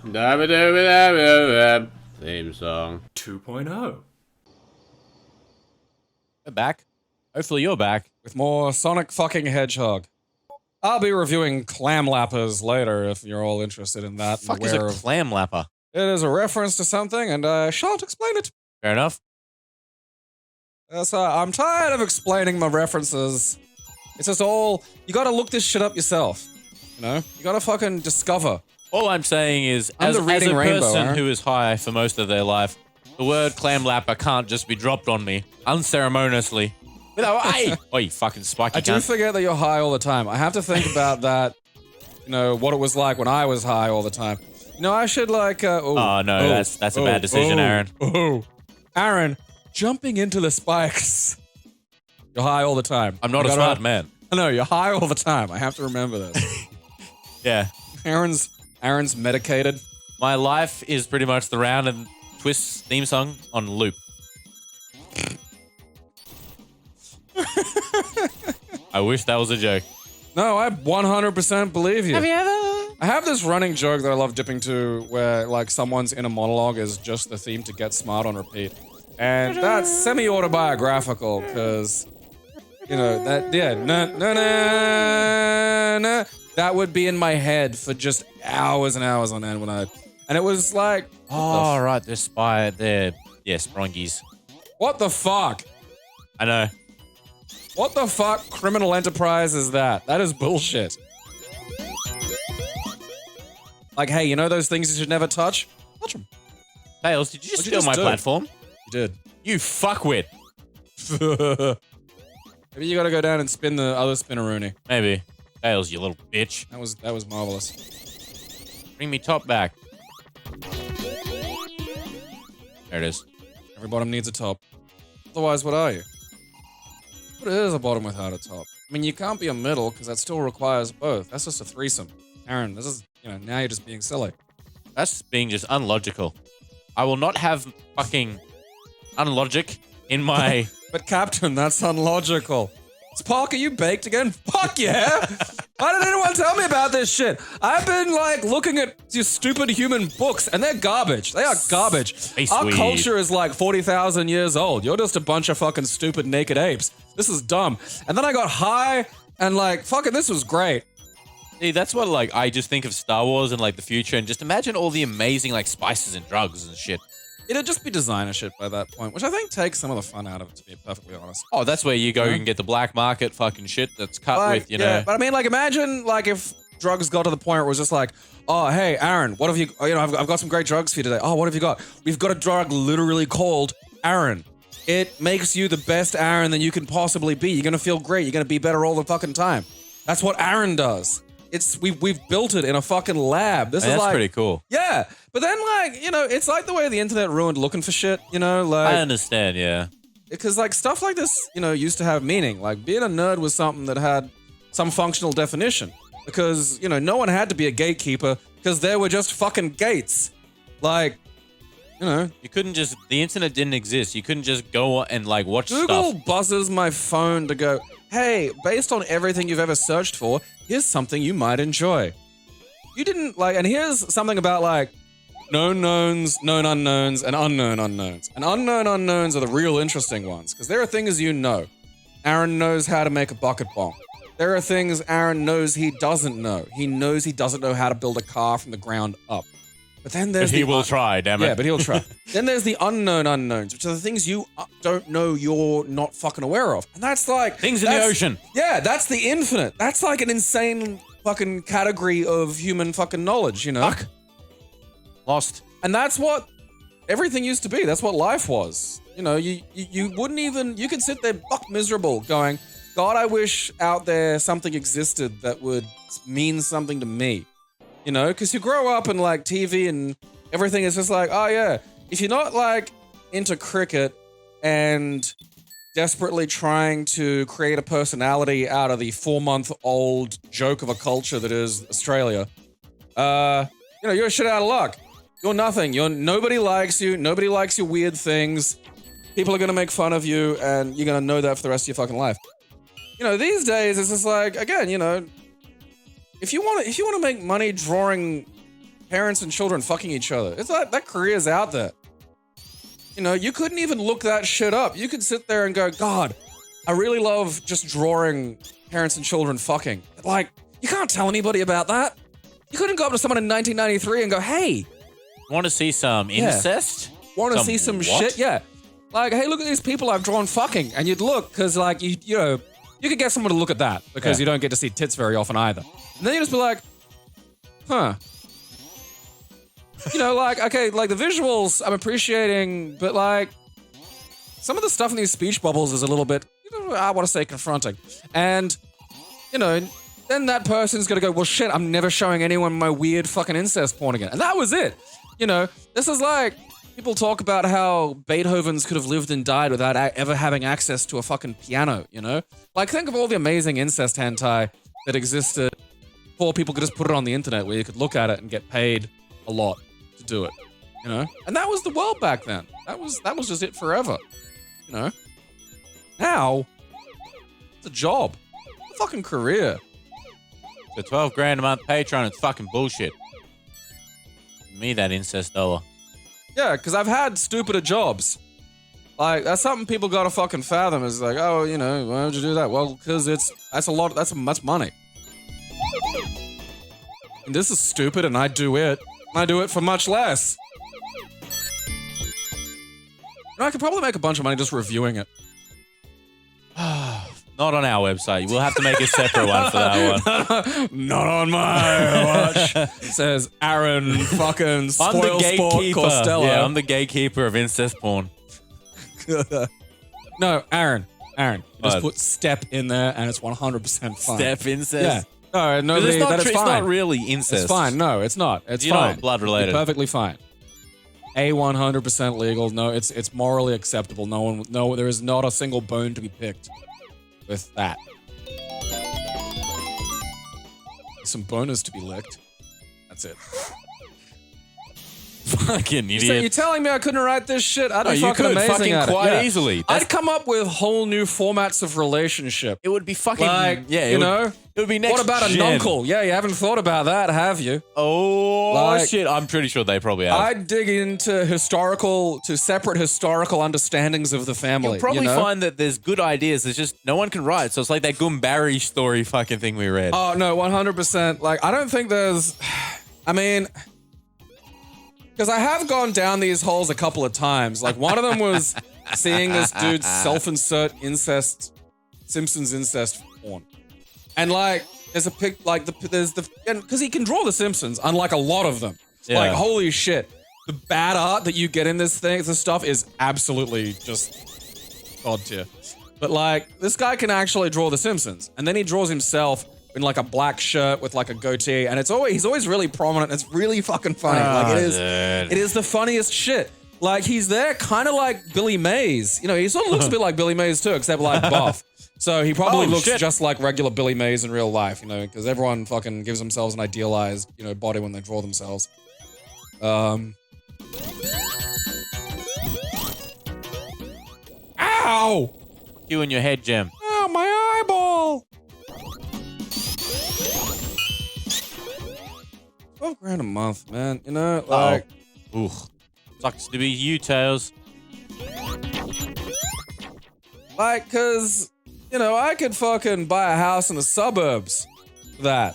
Theme song. 2.0. We're back. Hopefully you're back. With more Sonic fucking Hedgehog. I'll be reviewing Clam Lappers later if you're all interested in that. Fuck is a clam lapper? It is a reference to something, and I shan't explain it. Fair enough. So I'm tired of explaining my references. It's just all, you gotta look this shit up yourself. You know? You gotta fucking discover. All I'm saying is, I'm as the a reading rainbow, person Aaron. who is high for most of their life, the word clam lapper can't just be dropped on me unceremoniously. Without, hey! Oh, you fucking spiky I do cunt. forget that you're high all the time. I have to think about that, you know, what it was like when I was high all the time. You know, I should like, Oh, no, that's a bad decision, Aaron. Aaron, jumping into the spikes. You're high all the time. I'm not a smart man. No, you're high all the time. I have to remember this. Yeah. Aaron's medicated. My life is pretty much the Round and Twists theme song on loop. I wish that was a joke. No, I 100% believe you. Have you ever? I have this running joke that I love dipping to where, like, someone's inner monologue is just the theme to Get Smart on repeat. And that's semi-autobiographical, because, you know, that, yeah, that would be in my head for just hours and hours on end and it was like, Oh, right, they're sprongies. what the fuck? I know. What the fuck criminal enterprise is that? That is bullshit. Like, hey, you know those things you should never touch? Touch them. Tails, did you just What'd you steal my do? platform? You did. You fuckwit. Maybe you gotta go down and spin the other spinneroonie. Maybe. Tails, you little bitch. That was marvelous. Bring me top back. There it is. Every bottom needs a top. Otherwise, what are you? What is a bottom without a top? I mean, you can't be a middle because that still requires both. That's just a threesome. Aaron, this is, you know, now you're just being silly. That's being just unlogical. I will not have fucking unlogic in my... But Captain, that's unlogical. Spark, are you baked again? Fuck yeah! Why didn't anyone tell me about this shit? I've been, like, looking at your stupid human books, and they're garbage. They are garbage. Space Our weed. culture is, like, 40,000 years old. You're just a bunch of fucking stupid naked apes. This is dumb. And then I got high, and, like, fucking this was great. See, that's what, like, I just think of Star Wars and, like, the future, and just imagine all the amazing, like, spices and drugs and shit. It'd just be designer shit by that point, which I think takes some of the fun out of it, to be perfectly honest. Oh, that's where you go and get the black market fucking shit that's cut Like, with, you know... but I mean, like, imagine, like, if drugs got to the point where it was just like, oh, hey, Aaron, what have you, you know, I've got some great drugs for you today. Oh, what have you got? We've got a drug literally called Aaron. It makes you the best Aaron that you can possibly be. You're gonna feel great. You're gonna be better all the fucking time. That's what Aaron does. We've built it in a fucking lab. This is that's like, pretty cool. yeah. But then, like, you know, it's like the way the internet ruined looking for shit, you know, like... I understand, yeah. Because, like, stuff like this, you know, used to have meaning. Like, being a nerd was something that had some functional definition. Because, you know, no one had to be a gatekeeper because there were just fucking gates. Like, you know... You couldn't just... The internet didn't exist. You couldn't just go and, like, watch Google stuff. buzzes my phone to go, hey, based on everything you've ever searched for, here's something you might enjoy. You didn't, like... And here's something about, like... known knowns, known unknowns, and unknown unknowns. And unknown unknowns are the real interesting ones, because there are things you know. Aaron knows how to make a bucket bomb. There are things Aaron knows he doesn't know. He knows he doesn't know how to build a car from the ground up. But then there's But he will try, damn it. Yeah, but he'll try. Then there's the unknown unknowns, which are the things you don't know you're not fucking aware of. And that's like... Things in the ocean. Yeah, that's the infinite. That's like an insane fucking category of human fucking knowledge, you know? Fuck. Lost. And that's what everything used to be. That's what life was. You know, you wouldn't even... You could sit there buck miserable going, God, I wish out there something existed that would mean something to me. You know, because you grow up and, like, TV and everything is just like, oh, yeah. If you're not, like, into cricket and desperately trying to create a personality out of the 4-month-old joke of a culture that is Australia, you know, you're shit out of luck. You're nothing. Nobody likes you. Nobody likes your weird things. People are going to make fun of you, and you're going to know that for the rest of your fucking life. You know, these days, it's just like, again, you know, if you want to make money drawing parents and children fucking each other. It's like that career's out there. You know, you couldn't even look that shit up. You could sit there and go, God, I really love just drawing parents and children fucking. Like, you can't tell anybody about that. You couldn't go up to someone in 1993 and go, hey. Want to see some incest? Want to see some what? shit? Yeah. Like, hey, look at these people I've drawn fucking. And you'd look, because, like, you know, you could get someone to look at that because you don't get to see tits very often either. And then you just be like, huh. You know, like, okay, like the visuals I'm appreciating, but like some of the stuff in these speech bubbles is a little bit, you know, I want to say confronting. And, you know, then that person's going to go, well, shit, I'm never showing anyone my weird fucking incest porn again. And that was it. You know, this is like people talk about how Beethoven's could have lived and died without ever having access to a fucking piano, you know? Like, think of all the amazing incest hentai that existed before people could just put it on the internet where you could look at it and get paid a lot to do it, you know? And that was the world back then. That was just it forever, you know? Now, it's a job. It's a fucking career. The 12 grand a month Patreon, it's fucking bullshit. Give me that incest dollar. Yeah, because I've had stupider jobs. Like, that's something people gotta fucking fathom. Is like, oh, you know, why would you do that? Well, because that's money. And this is stupid, and I do it. And I do it for much less. You know, I could probably make a bunch of money just reviewing it. Not on our website. We'll have to make a separate one for that one. Not on my watch. It says Aaron fucking spoil sport Costello. Yeah, I'm the gatekeeper of incest porn. No, Aaron. You just put step in there and it's 100% fine. Step incest? Yeah. No, nobody, that is fine. It's not really incest. It's fine. No, it's not. It's You're fine. not blood related. You're perfectly fine. 100% legal. No, it's morally acceptable. No, there is not a single bone to be picked with that. Some boners to be licked. That's it. Fucking idiot. You're telling me I couldn't write this shit? I'd be fucking amazing fucking at quite it. easily. I'd come up with whole new formats of relationship. It would be fucking It would be next. What about a nuncle? Yeah, you haven't thought about that, have you? Oh shit! I'm pretty sure they probably have. I'd dig into separate historical understandings of the family. You'll probably find that there's good ideas. There's just no one can write. So it's like that Goombarry story fucking thing we read. Oh no, 100%. Like I don't think there's. I mean. Because I have gone down these holes a couple of times. Like, one of them was seeing this dude self-insert Simpsons incest porn. And, like, there's a pic, like, because he can draw the Simpsons, unlike a lot of them. Yeah. Like, holy shit. The bad art that you get in this stuff is absolutely just god tier. But, like, this guy can actually draw the Simpsons. And then he draws himself in like a black shirt with like a goatee, and he's always really prominent. It's really fucking funny. It is the funniest shit. Like he's there kind of like Billy Mays. You know, he sort of looks a bit like Billy Mays too, except like buff. So he probably looks just like regular Billy Mays in real life, you know, because everyone fucking gives themselves an idealized, you know, body when they draw themselves. Ow! You in your head, Jim. Ow, my eyeball! 12 grand a month, man. You know, like... Ooh. Sucks to be you, Tails. Like, cause, you know, I could fucking buy a house in the suburbs for that.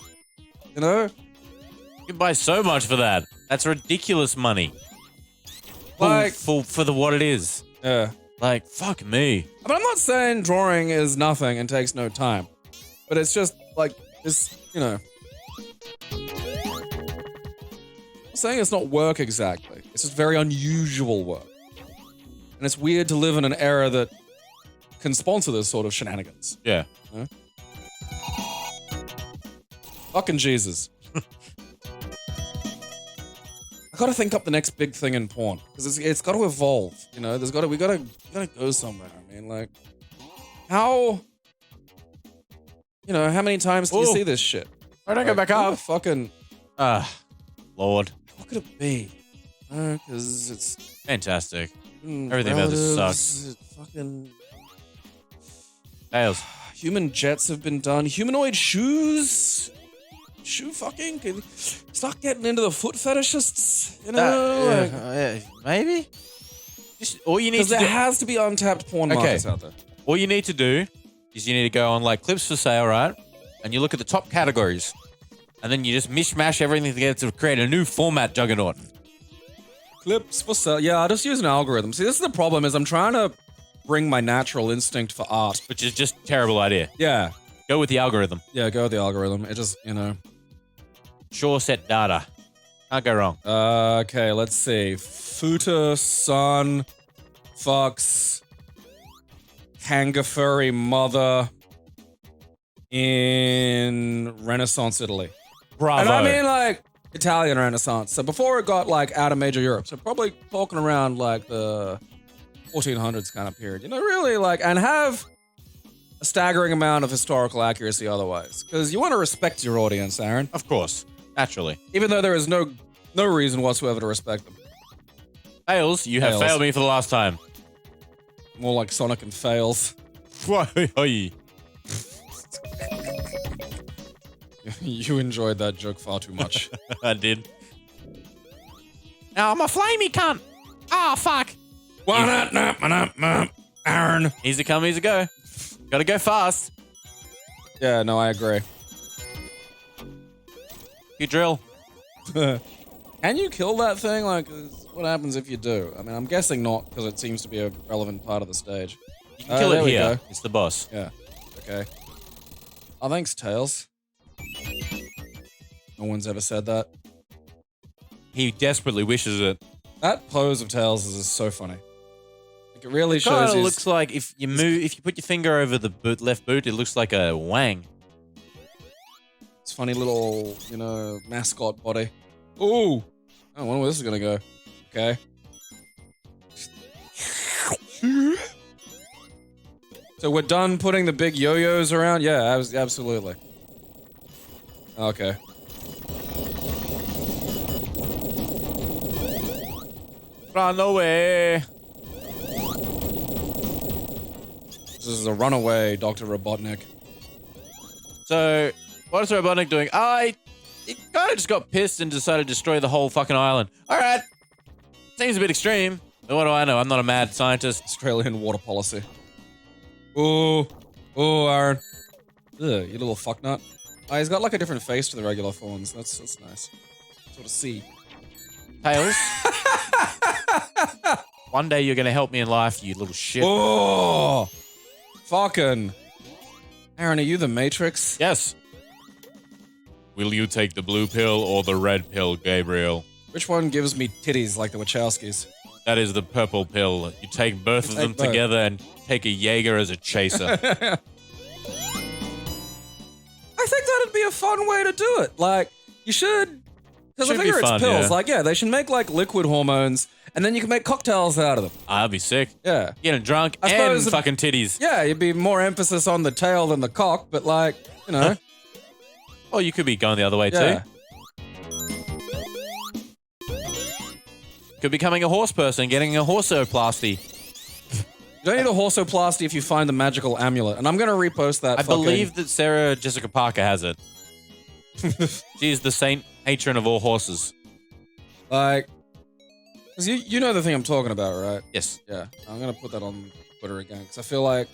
You know? You can buy so much for that. That's ridiculous money. Like... For what it is. Yeah. Like, fuck me. But I'm not saying drawing is nothing and takes no time. But it's just, like, this, you know... I'm saying it's not work exactly. It's just very unusual work. And it's weird to live in an era that can sponsor this sort of shenanigans. Yeah. You know? Fucking Jesus. I gotta think up the next big thing in porn. Because it's gotta evolve, you know? We gotta go somewhere. I mean, like, how... You know, how many times do you see this shit? Why don't I go back up? Fucking... Lord. What could it be? Because it's... Fantastic. Everything about this sucks. Fucking... Tails. Human jets have been done. Humanoid shoes? shoe fucking? Can start getting into the foot fetishists, you know? Maybe. Just all you need Because to there do. has to be untapped porn markets out there. All you need to do is you need to go on like clips for sale, right? And you look at the top categories, and then you just mishmash everything together to create a new format juggernaut. Clips for sale. Yeah, I just use an algorithm. See, this is the problem is I'm trying to bring my natural instinct for art. Which is just a terrible idea. Yeah. Go with the algorithm. Yeah, go with the algorithm. It just, you know. Sure set data. Can't go wrong. Okay, let's see. Futa, son, fox, kanga furry mother in Renaissance Italy. Bravo. And I mean like Italian Renaissance. So before it got like out of major Europe. So probably talking around like the 1400s kind of period. You know, really like, and have a staggering amount of historical accuracy otherwise. Because you want to respect your audience, Aaron. Of course. Naturally. Even though there is no reason whatsoever to respect them. Fails, you have Fails. failed me for the last time. More like Sonic and Fails. You enjoyed that joke far too much. I did. Now I'm a flamey cunt. Ah, fuck. Aaron. Easy come, easy go. Gotta go fast. Yeah, no, I agree. You drill. Can you kill that thing? Like, what happens if you do? I mean, I'm guessing not, because it seems to be a relevant part of the stage. You can kill there it we here. go. It's the boss. Yeah. Okay. Oh, thanks, Tails. No one's ever said that. He desperately wishes it. That pose of Tails is so funny. Like, it really shows Kind of his... looks like if you put your finger over the left boot, it looks like a wang. It's funny little, you know, mascot body. Ooh! I don't know where this is gonna go. Okay. So we're done putting the big yo-yos around? Yeah, absolutely. Okay. Run away. This is a runaway, Dr. Robotnik. So, what is Robotnik doing? It kind of just got pissed and decided to destroy the whole fucking island. All right. Seems a bit extreme. But what do I know? I'm not a mad scientist. Australian water policy. Ooh. Ooh, Aaron. Ugh, you little fucknut. Oh, he's got like a different face to the regular fawns. That's nice. Sort of see. Tails. One day you're going to help me in life, you little shit. Oh! Fucking. Aaron, are you the Matrix? Yes. Will you take the blue pill or the red pill, Gabriel? Which one gives me titties like the Wachowskis? That is the purple pill. You take both of them both. together and take a Jaeger as a chaser. I think that'd be a fun way to do it. Like, you should... Because I Should be figure it's fun, pills. yeah. Like, yeah, they should make, like, liquid hormones, and then you can make cocktails out of them. I'll be sick. Yeah. Getting drunk I and suppose- fucking titties. Yeah, you'd be more emphasis on the tail than the cock, but, like, you know. Oh, you could be going the other way Yeah. too. Could be becoming a horse person, getting a horsoplasty. You don't need a horsoplasty if you find the magical amulet. And I'm going to repost that I fucking... believe that Sarah Jessica Parker has it. She's the saint patron of all horses. Like... Because you know the thing I'm talking about, right? Yes. Yeah. I'm going to put that on Twitter again. Because I feel like...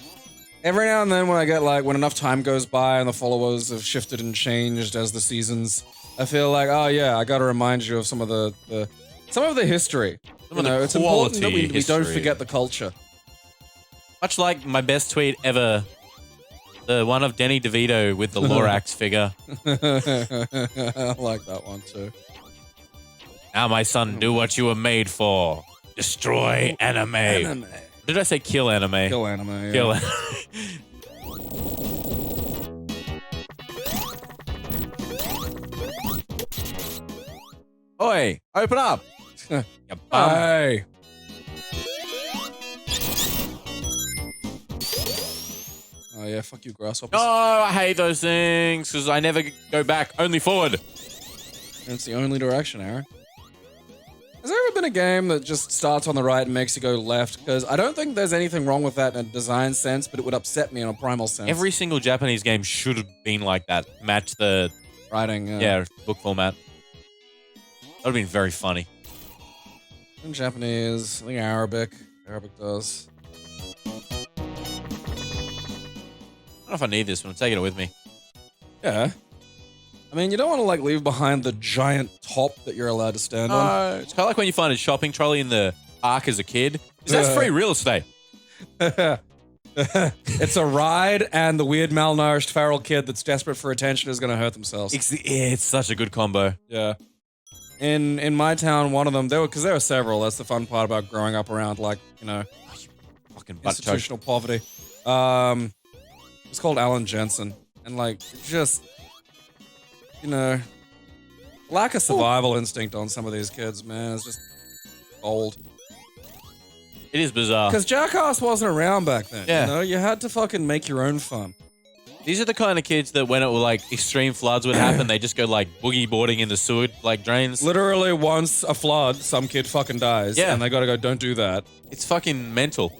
Every now and then when I get, like... When enough time goes by and the followers have shifted and changed as the seasons... I feel like, oh yeah, I got to remind you of some of the history. Some of the it's important that quality we don't history. forget the culture. Much like my best tweet ever, the one of Danny DeVito with the Lorax figure. I like that one too. Now, my son, do what you were made for. Destroy anime. Anime. Did I say kill anime? Kill anime. Yeah. Kill anime. Oi, open up. You bum. Hey. Oh yeah, fuck you, grasshoppers. No, I hate those things because I never go back, only forward. It's the only direction, Aaron. Has there ever been a game that just starts on the right and makes you go left? Because I don't think there's anything wrong with that in a design sense, but it would upset me in a primal sense. Every single Japanese game should have been like that. Match the writing. Yeah, book format. That would have been very funny. In Japanese, I think Arabic. Arabic does. I don't know if I need this, but I'm taking it with me. Yeah. I mean, you don't want to like leave behind the giant top that you're allowed to stand on. It's kind of like when you find a shopping trolley in the park as a kid. 'Cause that's free real estate. It's a ride, and the weird malnourished feral kid that's desperate for attention is going to hurt themselves. It's such a good combo. Yeah. In my town, one of them, because there were several. That's the fun part about growing up around, like, you know, Fucking butt institutional poverty. It's called Alan Jensen, and like, just, you know, lack of survival instinct on some of these kids, man. It's just old. It is bizarre. Because Jackass wasn't around back then. Yeah. You know, you had to fucking make your own fun. These are the kind of kids that when it were like extreme floods would happen, they just go like boogie boarding in the sewer like drains. Literally, once a flood, some kid fucking dies. Yeah. And they gotta go, don't do that. It's fucking mental.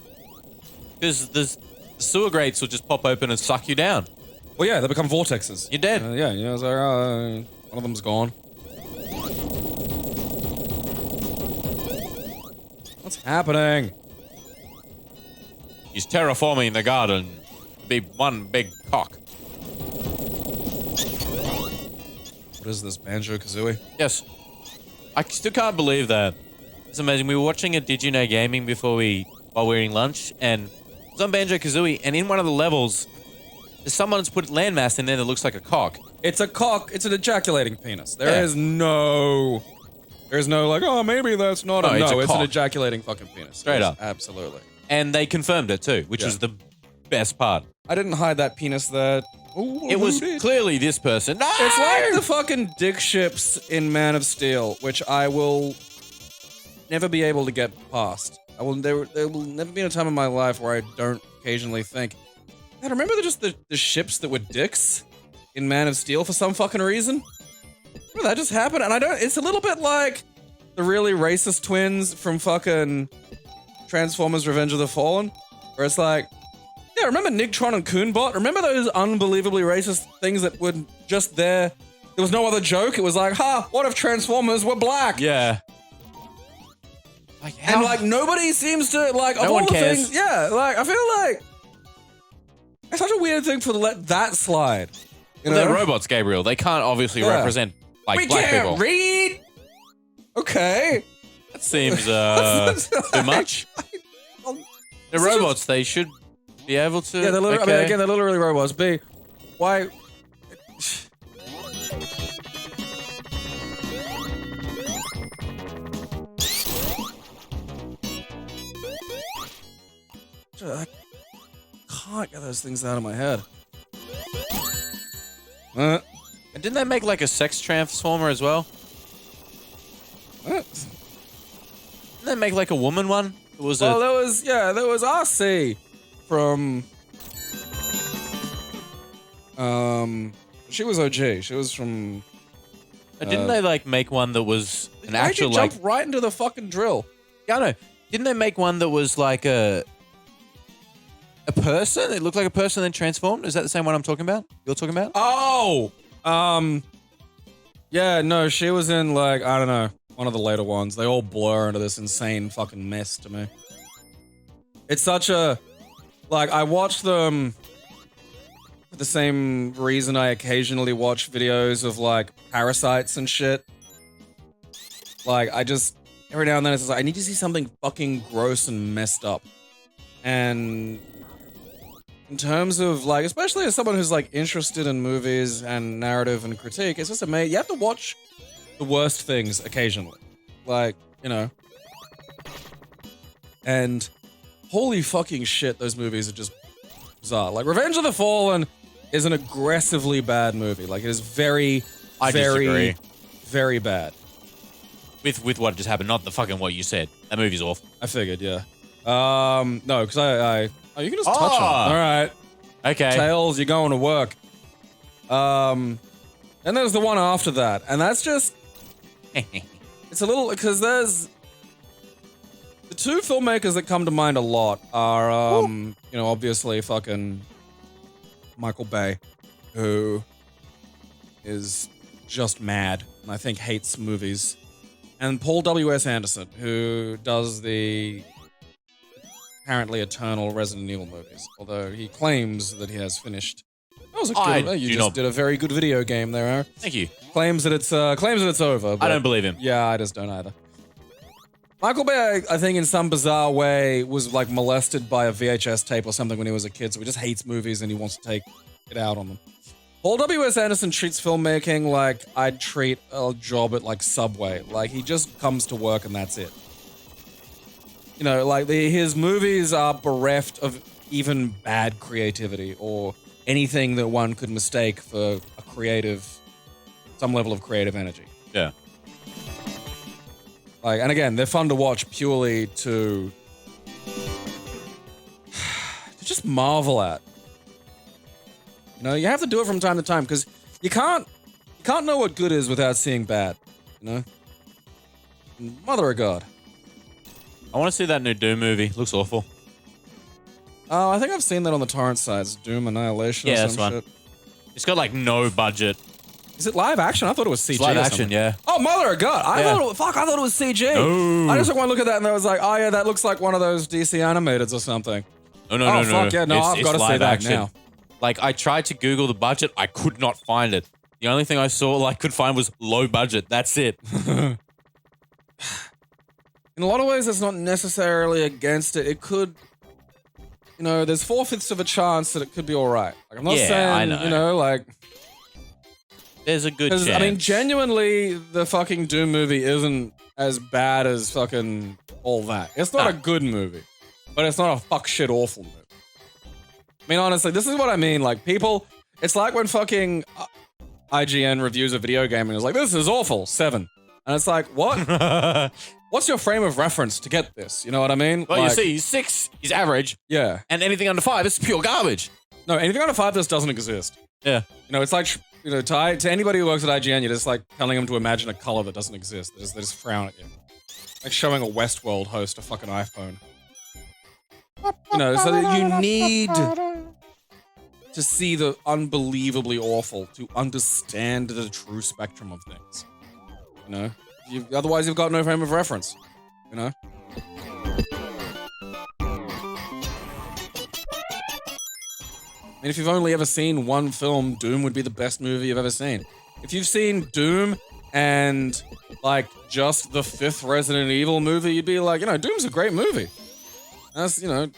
Because the sewer grates will just pop open and suck you down. Well, yeah, they become vortexes. You're dead. Yeah, you know, it's like, one of them's gone. What's happening? He's terraforming the garden. Be one big cock. What is this, Banjo-Kazooie? Yes. I still can't believe that. It's amazing. We were watching a Did You Know Gaming while we were eating lunch, and it was on Banjo-Kazooie, and in one of the levels, someone's put landmass in there that looks like a cock. It's a cock. It's an ejaculating penis. Yeah. There's no like, oh, maybe that's not No, a... it's No, a it's an cock. ejaculating fucking penis. Straight Yes, up. Absolutely. And they confirmed it too, which Yeah. was the best part. I didn't hide that penis there. Ooh, It was who did? clearly this person. No! It's like the fucking dick ships in Man of Steel, which I will never be able to get past. There will never be a time in my life where I don't occasionally think, God, remember the ships that were dicks in Man of Steel for some fucking reason? Remember that just happened? And it's a little bit like the really racist twins from fucking Transformers Revenge of the Fallen, where it's like, yeah, remember Nigtron and Coonbot? Remember those unbelievably racist things that were just there? There was no other joke. It was like, ha, what if Transformers were black? Yeah. Like, how? And like nobody seems to like of No all one the cares. things. Yeah, like I feel like it's such a weird thing to let that slide. You Well, know? they're robots, Gabriel. They can't obviously Yeah. represent like We black can't people. read. Okay. That seems too much. They're robots. They should be able to. Yeah, they're literally, I mean, okay. again, they're literally robots. B, why? I can't get those things out of my head. And didn't they make like a sex transformer as well? What? Didn't they make like a woman one? It was Well, there was RC from she was OG. She was from Didn't they like make one that was an Why'd actual you like? jump right into the fucking drill? Yeah, I know. Didn't they make one that was like a person? It looked like a person then transformed. Is that the same one I'm talking about? You're talking about? Oh, yeah, no, she was in like, I don't know, one of the later ones. They all blur into this insane fucking mess to me. It's such a, like, I watch them for the same reason I occasionally watch videos of like parasites and shit. Like, I just, every now and then it's just like, I need to see something fucking gross and messed up. And in terms of like, especially as someone who's like interested in movies and narrative and critique, it's just amazing. You have to watch the worst things occasionally. Like, you know. And holy fucking shit, those movies are just bizarre. Like, Revenge of the Fallen is an aggressively bad movie. Like, it is very, I very, disagree. very bad. With what just happened, not the fucking what you said. That movie's awful. I figured, yeah. No, because oh, you can just touch them. Ah. All right. Okay. Tails, you're going to work. And there's the one after that, and that's just, it's a little, because there's, the two filmmakers that come to mind a lot are, you know, obviously fucking Michael Bay, who is just mad and I think hates movies. And Paul W.S. Anderson, who does the apparently eternal Resident Evil movies, although he claims that he has finished. That was a good. You just did a very good video game there, Aaron. Thank you. Claims that it's over. But I don't believe him. Yeah, I just don't either. Michael Bay, I think, in some bizarre way, was like molested by a VHS tape or something when he was a kid, so he just hates movies and he wants to take it out on them. Paul W.S. Anderson treats filmmaking like I'd treat a job at like Subway. Like he just comes to work and that's it. You know, like his movies are bereft of even bad creativity or anything that one could mistake for some level of creative energy. Yeah. Like, and again, they're fun to watch purely to just marvel at. You know, you have to do it from time to time because you can't know what good is without seeing bad. You know, Mother of God. I want to see that new Doom movie. Looks awful. Oh, I think I've seen that on the torrent sites. Doom Annihilation. Yeah, or that's some one. shit. It's got like no budget. Is it live action? I thought it was CG. It's live or action, something. yeah. Oh, Mother of God! I thought it was CG. No. I just took one look at that and I was like, oh yeah, that looks like one of those DC animateds or something. No. Oh fuck yeah! No, I've got to see that now. Like I tried to Google the budget, I could not find it. The only thing I saw could find was low budget. That's it. In a lot of ways, it's not necessarily against it. It could, you know, there's 4/5 of a chance that it could be all right. Like, I'm not saying, I know. you know, like... There's a good chance. I mean, genuinely, the fucking Doom movie isn't as bad as fucking all that. It's not a good movie, but it's not a fuck shit awful movie. I mean, honestly, this is what I mean. Like, people... It's like when fucking IGN reviews a video game and is like, this is awful, 7. And it's like, what? What's your frame of reference to get this? You know what I mean? Well, like, you see, 6 is average. Yeah. And anything under 5 is pure garbage. No, anything under 5 just doesn't exist. Yeah. You know, it's like, you know, to anybody who works at IGN, you're just like telling them to imagine a color that doesn't exist. They just frown at you. Like showing a Westworld host a fucking iPhone. You know, so that you need to see the unbelievably awful to understand the true spectrum of things. You know? Otherwise, you've got no frame of reference. You know? I mean, if you've only ever seen one film, Doom would be the best movie you've ever seen. If you've seen Doom and, like, just the 5th Resident Evil movie, you'd be like, you know, Doom's a great movie. That's, you know,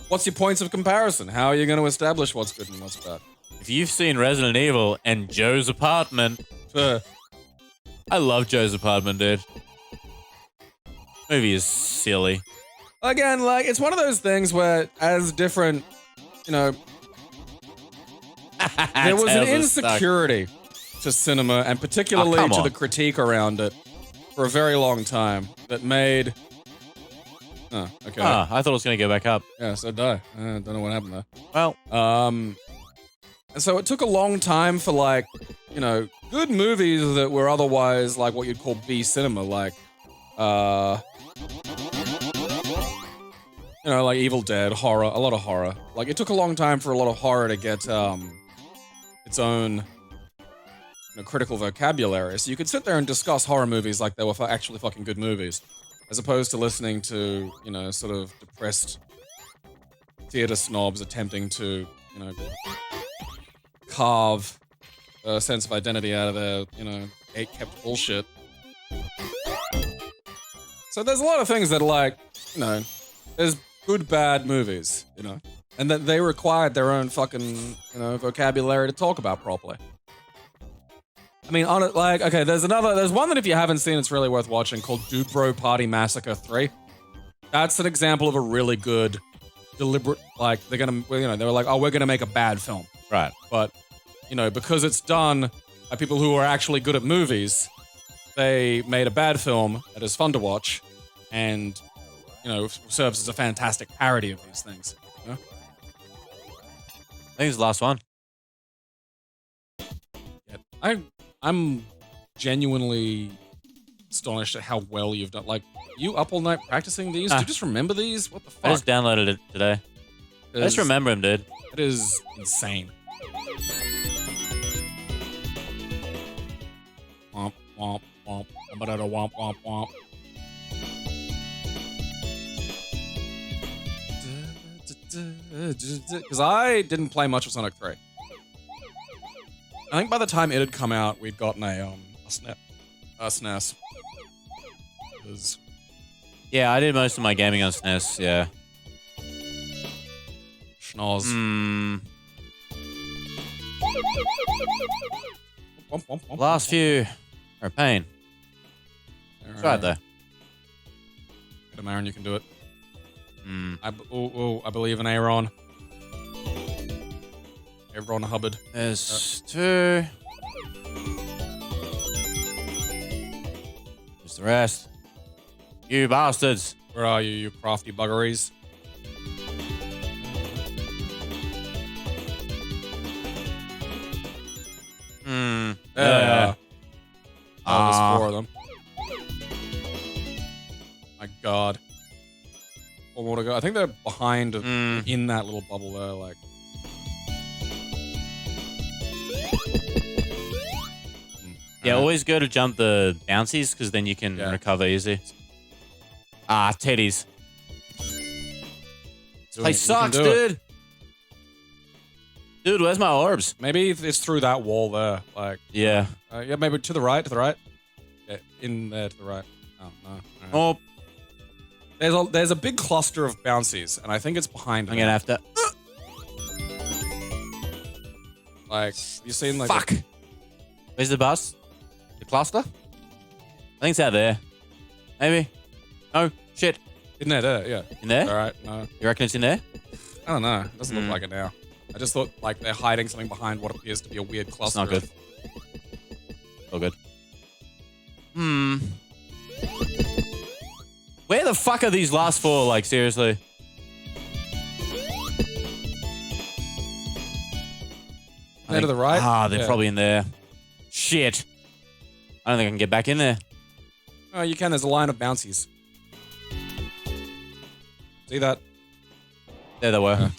what's your points of comparison? How are you going to establish what's good and what's bad? If you've seen Resident Evil and Joe's Apartment... I love Joe's Apartment, dude. Movie is silly. Again, like, it's one of those things where, as different, you know... There was an insecurity to cinema, and particularly to the critique around it, for a very long time, that made... Oh, okay. Ah, I thought it was going to go back up. Yeah, so did I. Don't know what happened there. Well... And so it took a long time for, like, you know, good movies that were otherwise, like, what you'd call B cinema, like, you know, like Evil Dead, horror, a lot of horror. Like, it took a long time for a lot of horror to get, its own, you know, critical vocabulary. So you could sit there and discuss horror movies like they were actually fucking good movies, as opposed to listening to, you know, sort of depressed theater snobs attempting to, you know, carve a sense of identity out of their, you know, kept bullshit. So there's a lot of things that are like, you know, there's good, bad movies, you know, and that they required their own fucking, you know, vocabulary to talk about properly. I mean, on it, like, okay, there's one that if you haven't seen, it's really worth watching called Dubro Party Massacre 3. That's an example of a really good, deliberate, like, they're gonna, you know, they were like, oh, we're gonna make a bad film. Right. But, you know, because it's done by people who are actually good at movies, they made a bad film that is fun to watch and, you know, serves as a fantastic parody of these things. You know? I think it's the last one. Yeah, I'm genuinely astonished at how well you've done. Like, you up all night practicing these? Do you just remember these? What the fuck? I just downloaded it today. I just remember him, dude. It is insane. Womp, womp, womp, womp, womp. Because I didn't play much of Sonic 3. I think by the time it had come out, we'd gotten a SNES. Yeah, I did most of my gaming on SNES, yeah. Schnoz. Last few are a pain. It's right though. Get him, Aaron, you can do it. I believe in Aaron. Aaron Hubbard. There's two. There's the rest. You bastards. Where are you crafty buggeries? Yeah. There's 4 of them. My God. 4 more to go. I think they're behind in that little bubble there, like. Yeah, always go to jump the bouncies because then you can recover easy. Ah, teddies. This place sucks, dude. Dude, where's my orbs? Maybe it's through that wall there. Like, yeah. Yeah, maybe to the right, Yeah, in there to the right. Oh, no. Right. Oh. There's a big cluster of bouncies, and I think it's behind I'm going to have to... Like, you seen like... Fuck. Where's the bus? The cluster? I think it's out there. Maybe. No, shit. In there, yeah. In there? All right, no. You reckon it's in there? I don't know. It doesn't look like it now. I just thought like they're hiding something behind what appears to be a weird cluster. It's not good. All good. Where the fuck are these last 4? Like, seriously? They're to the right? Ah, they're probably in there. Shit. I don't think I can get back in there. Oh, you can. There's a line of bouncies. See that? There they were.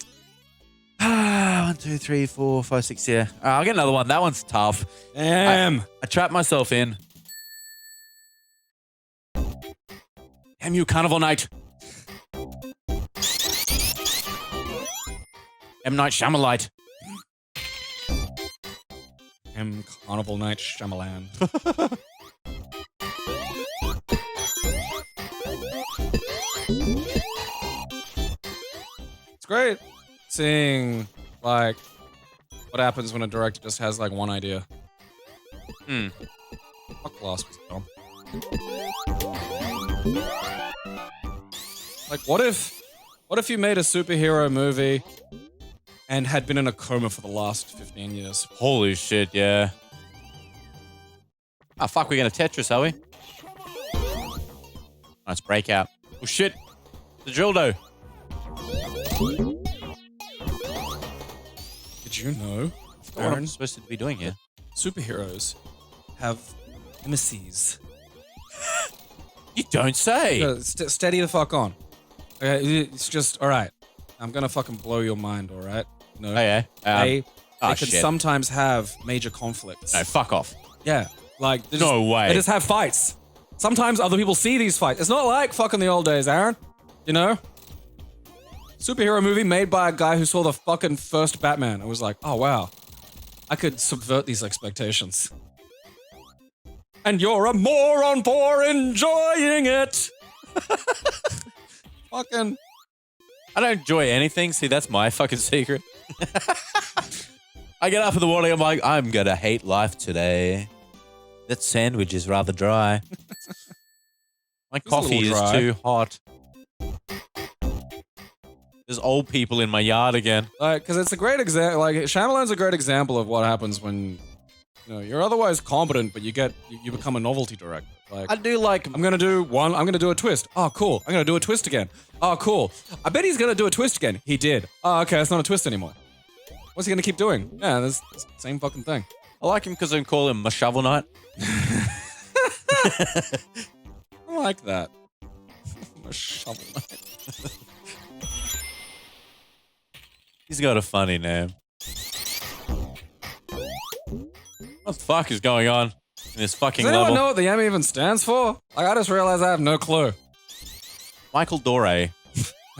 1, 2, 3, 4, 5, 6, yeah. I'll get another one. That one's tough. Damn. I trapped myself in. Damn you, Carnival Night. M. Night Shyamalan. M. Carnival Night Shyamalan. It's great seeing, like, what happens when a director just has, like, one idea. Fuck, Glass was dumb. Like, what if you made a superhero movie and had been in a coma for the last 15 years? Holy shit, yeah. Ah, fuck, we're gonna Tetris, are we? Nice breakout. Oh shit, the dildo. Did you know, What am I supposed to be doing here? superheroes have emissaries? You don't say. Steady the fuck on. Okay, it's just, all right. I'm gonna fucking blow your mind, all right? No. Oh, yeah. They can shit. sometimes have major conflicts. No, fuck off. Yeah. Like, No way. They just have fights. Sometimes other people see these fights. It's not like fucking the old days, Aaron. You know? Superhero movie made by a guy who saw the fucking first Batman and was like, oh, wow. I could subvert these expectations. And you're a moron for enjoying it. Fucking... I don't enjoy anything. See, that's my fucking secret. I get up in the morning, I'm like, I'm gonna hate life today. That sandwich is rather dry. My coffee is too hot. There's old people in my yard again. Because it's a great example. Like, Shyamalan's a great example of what happens when, you know, you're otherwise competent, but you become a novelty director. Like, I do like... I'm gonna do a twist. Oh, cool. I'm gonna do a twist again. Oh, cool. I bet he's gonna do a twist again. He did. Oh, okay, it's not a twist anymore. What's he gonna keep doing? Yeah, that's the same fucking thing. I like him because I can call him my shovel knight. I like that. A shovel knight. He's got a funny name. What the fuck is going on? in this fucking Does anyone level. know what the M even stands for? Like, I just realized I have no clue. Michael Dore. I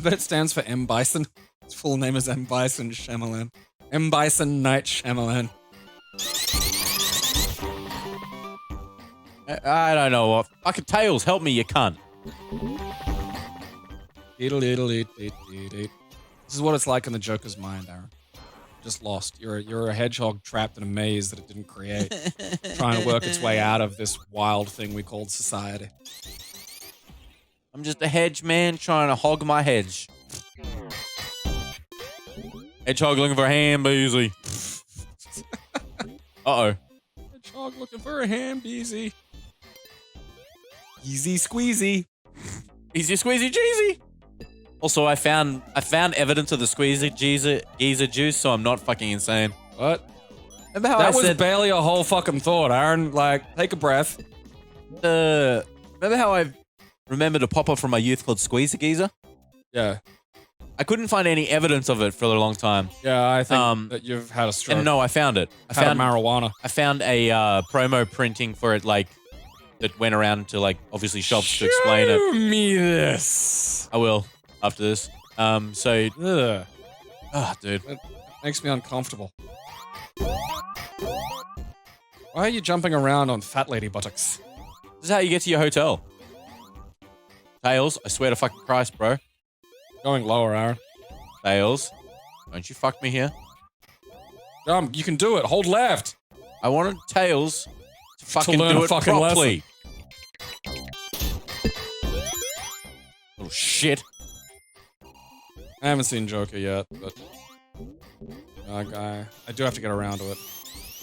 bet it stands for M. Bison. Its full name is M. Bison Shyamalan. M. Bison Night Shyamalan. I don't know what. Fucking Tails, help me, you cunt. This is what it's like in the Joker's mind, Aaron. Just lost. You're a hedgehog trapped in a maze that it didn't create, trying to work its way out of this wild thing we called society. I'm just a hedge man trying to hog my hedge. Hedgehog looking for a ham, Beasley. Uh-oh. Hedgehog looking for a ham, Beezy. Easy squeezy. Easy squeezy jeezy. Also, I found evidence of the squeezy geezer juice, so I'm not fucking insane. What? Remember how That I was said barely a whole fucking thought, Aaron. Like, take a breath. remember how I remembered a pop-up from my youth called Squeezer Geezer? Yeah. I couldn't find any evidence of it for a long time. Yeah, I think that you've had a stroke. And no, I found it. I found marijuana. I found a promo printing for it, like, that went around to, like, obviously shops to explain it. Show me this. I will, after this. So, Ugh. dude. It makes me uncomfortable. Why are you jumping around on fat lady buttocks? This is how you get to your hotel. Tails, I swear to fucking Christ, bro. Going lower, Aaron. Tails, don't you fuck me here. You can do it. Hold left. I wanted Tails to fucking learn do a it fucking properly. Oh, shit. I haven't seen Joker yet, but I do have to get around to it.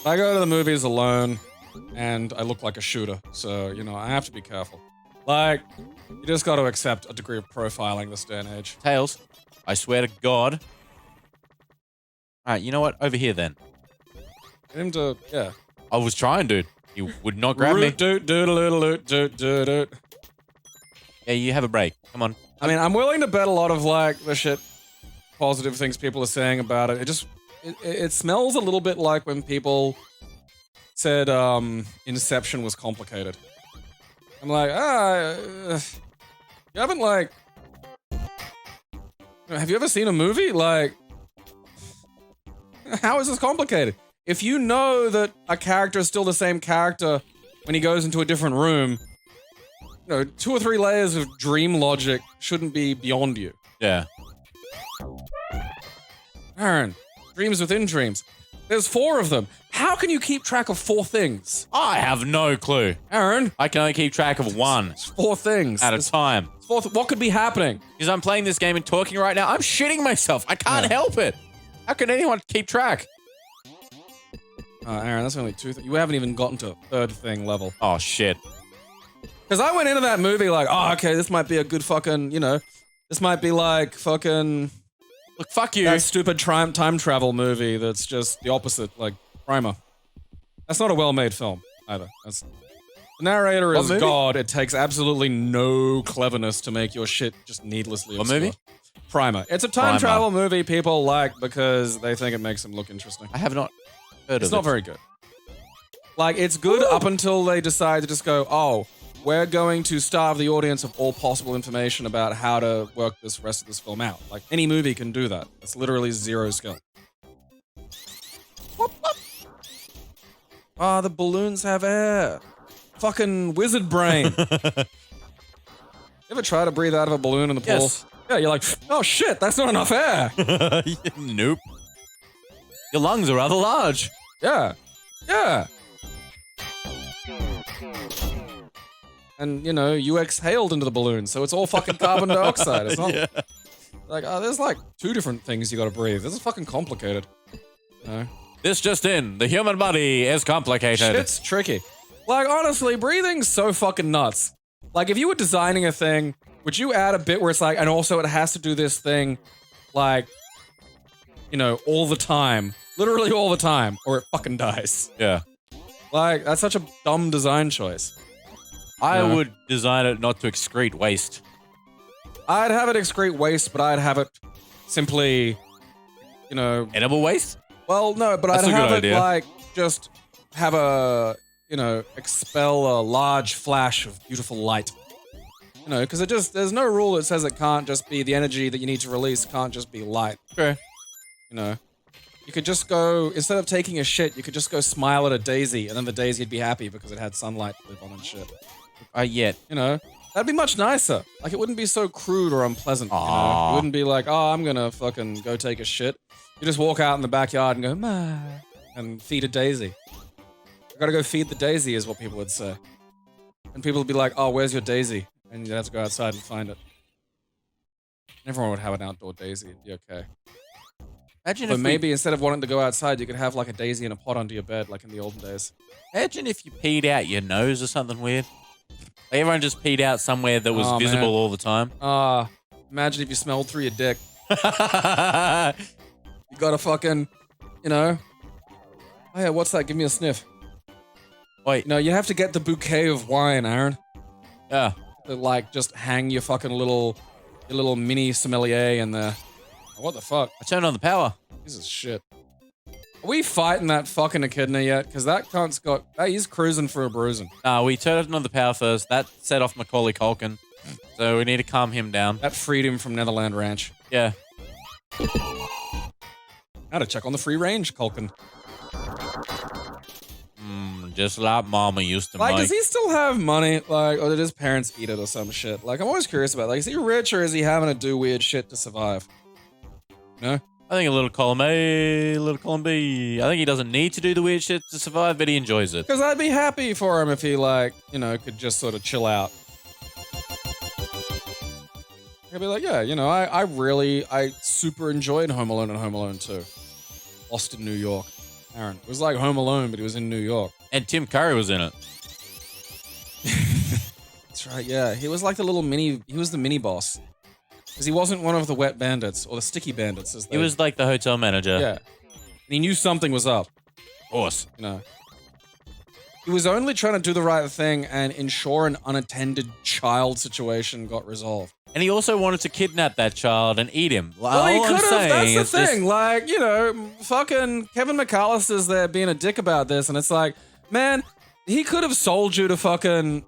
I go to the movies alone, and I look like a shooter, so, you know, I have to be careful. Like, you just got to accept a degree of profiling this day and age. Tails, I swear to God. Alright, you know what? Over here, then. Get him to, yeah. I was trying, dude. You would not grab me. Yeah, you have a break. Come on. I mean, I'm willing to bet a lot of, like, the shit positive things people are saying about it. It smells a little bit like when people said Inception was complicated. I'm like, you haven't, like... Have you ever seen a movie? Like, how is this complicated? If you know that a character is still the same character when he goes into a different room, you know, 2 or 3 layers of dream logic shouldn't be beyond you. Yeah. Aaron, dreams within dreams. There's 4 of them. How can you keep track of 4 things? I have no clue. Aaron, I can only keep track of one it's 4 things. at a time. What could be happening? Because I'm playing this game and talking right now, I'm shitting myself. I can't help it. How can anyone keep track? Aaron, that's only 2 things. You haven't even gotten to 3rd thing level. Oh, shit. Because I went into that movie like, oh, okay, this might be a good fucking, you know, this might be like fucking... Look, fuck you. That stupid time travel movie that's just the opposite, like Primer. That's not a well-made film, either. The narrator is God. It takes absolutely no cleverness to make your shit just needlessly obscure. What movie? Primer. It's a time travel movie people like because they think it makes them look interesting. I have not heard of it. It's not very good. Like, it's good up until they decide to just go, oh, we're going to starve the audience of all possible information about how to work this rest of this film out. Like, any movie can do that. It's literally 0 skill. Ah, the balloons have air. Fucking wizard brain. You ever try to breathe out of a balloon in the pool? Yes. Yeah, you're like, oh shit, that's not enough air. Nope. Your lungs are rather large. Yeah. Yeah. And, you know, you exhaled into the balloon, so it's all fucking carbon dioxide. It's not like, oh, there's like 2 different things you gotta breathe. This is fucking complicated. No. This just in. The human body is complicated. Shit's tricky. Like, honestly, breathing's so fucking nuts. Like, if you were designing a thing, would you add a bit where it's like, and also it has to do this thing, like, you know, all the time. Literally all the time, or it fucking dies. Yeah. Like, that's such a dumb design choice. I would design it not to excrete waste. I'd have it excrete waste, but I'd have it simply, you know... Edible waste? Well, no, but That's I'd a good have it, idea. like, just have a... expel a large flash of beautiful light. Because there's no rule that says it can't just be the energy that you need to release can't just be light. Sure. You could just go, instead of taking a shit, you could just go smile at a daisy, and then the daisy would be happy because it had sunlight to live on and shit. Yet. That'd be much nicer. Like, it wouldn't be so crude or unpleasant, Aww. It wouldn't be like, oh, I'm gonna fucking go take a shit. You just walk out in the backyard and go, ma, and feed a daisy. I gotta go feed the daisy is what people would say. And people would be like, oh, where's your daisy? And you'd have to go outside and find it. Everyone would have an outdoor daisy. It'd be okay. Imagine But if maybe instead of wanting to go outside, you could have like a daisy in a pot under your bed, like in the olden days. Imagine if you peed out your nose or something weird. Like everyone just peed out somewhere that was Oh, visible man. all the time. Imagine if you smelled through your dick. You gotta fucking, oh yeah, what's that? Give me a sniff. Wait. No, you have to get the bouquet of wine, Aaron. Yeah. To, like, just hang your fucking your little mini sommelier in there. What the fuck? I turned on the power. This is shit. Are we fighting that fucking echidna yet? Because that cunt's he's cruising for a bruising. We turned on the power first. That set off Macaulay Culkin. So we need to calm him down. That freed him from Netherland Ranch. Yeah. Now to check on the free range, Culkin. Just like Mama used to Like, make. does he still have money? Like, or did his parents eat it or some shit? Like, I'm always curious about, like, is he rich or is he having to do weird shit to survive? I think a little column A, a little column B. I think he doesn't need to do the weird shit to survive, but he enjoys it. Because I'd be happy for him if he, like, could just sort of chill out. I'd be like, yeah, I super enjoyed Home Alone and Home Alone 2. Lost in New York. Aaron. It was like Home Alone, but he was in New York. And Tim Curry was in it. That's right, yeah. He was like he was the mini boss. Because he wasn't one of the wet bandits, or the sticky bandits, as they... He was like the hotel manager. Yeah. And he knew something was up. Of course. He was only trying to do the right thing and ensure an unattended child situation got resolved. And he also wanted to kidnap that child and eat him. Well, he All could I'm have. saying That's the is thing. Like, fucking Kevin McAllister's there being a dick about this, and it's like, man, he could have sold you to fucking,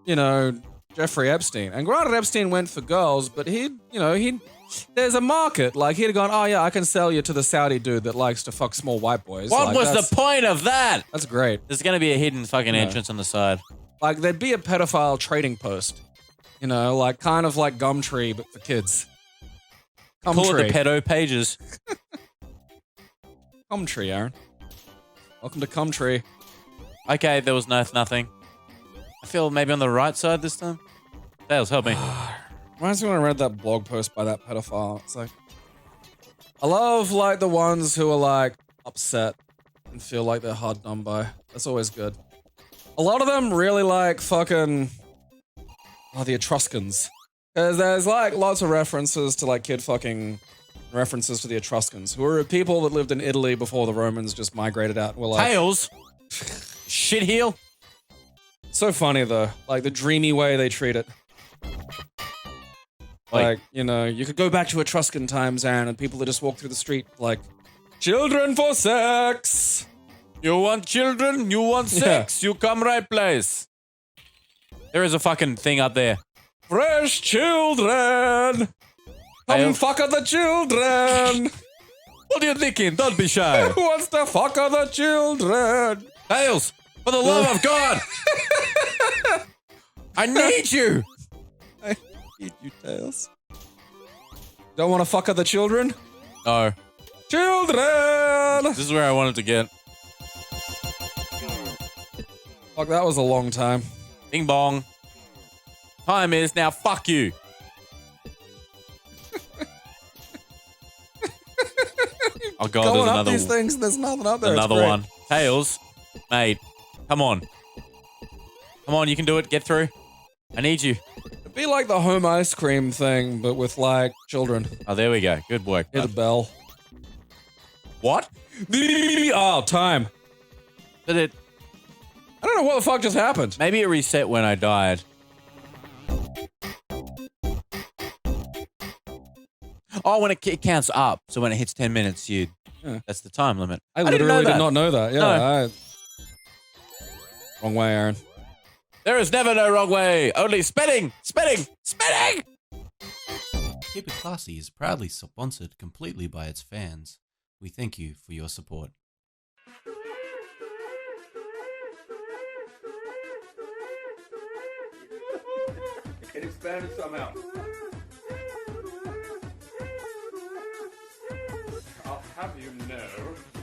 Jeffrey Epstein. And granted, Epstein went for girls, but there's a market. Like, he'd have gone, oh yeah, I can sell you to the Saudi dude that likes to fuck small white boys. What Like, was the point of that? That's great. There's going to be a hidden fucking entrance on the side. Like, there'd be a pedophile trading post. Like, kind of like Gumtree, but for kids. Call it the pedo pages. Gumtree, Aaron. Welcome to Gumtree. Okay, there was nothing. I feel maybe on the right side this time. Dales, help me. Reminds me when I read that blog post by that pedophile. It's like, I love, like, the ones who are, like, upset and feel like they're hard done by. That's always good. A lot of them really like fucking... the Etruscans. Because there's, like, lots of references to, like, kid fucking references to the Etruscans, who were people that lived in Italy before the Romans just migrated out and were like... Tails! Shit heel! So funny, though. Like, the dreamy way they treat it. Like, you could go back to Etruscan times, Aaron, and people that just walk through the street like, children for sex! You want children? You want sex? You come right place. There is a fucking thing up there. Fresh children! Come fuck the children! What are you thinking? Don't be shy. Who wants to fuck the children? Tails, for the love of God! I need you! I need you, Tails. Don't want to fuck the children? No. Children! This is where I wanted to get. Fuck, that was a long time. Bing bong. Time is now. Fuck you. Oh god, Going there's up another these things, there's nothing up there. Another one. Tails, mate, come on. Come on, you can do it. Get through. I need you. It'd be like the home ice cream thing, but with, like, children. Oh, there we go. Good work. Hear the bell. What? Oh, time. Did it? I don't know what the fuck just happened. Maybe it reset when I died. Oh, when it counts up. So when it hits 10 minutes, that's the time limit. I literally did not know that. Yeah. No. Wrong way, Aaron. There is never no wrong way. Only spinning, spinning, spinning. Keep It Classy is proudly sponsored completely by its fans. We thank you for your support. It expanded somehow. I'll have you know.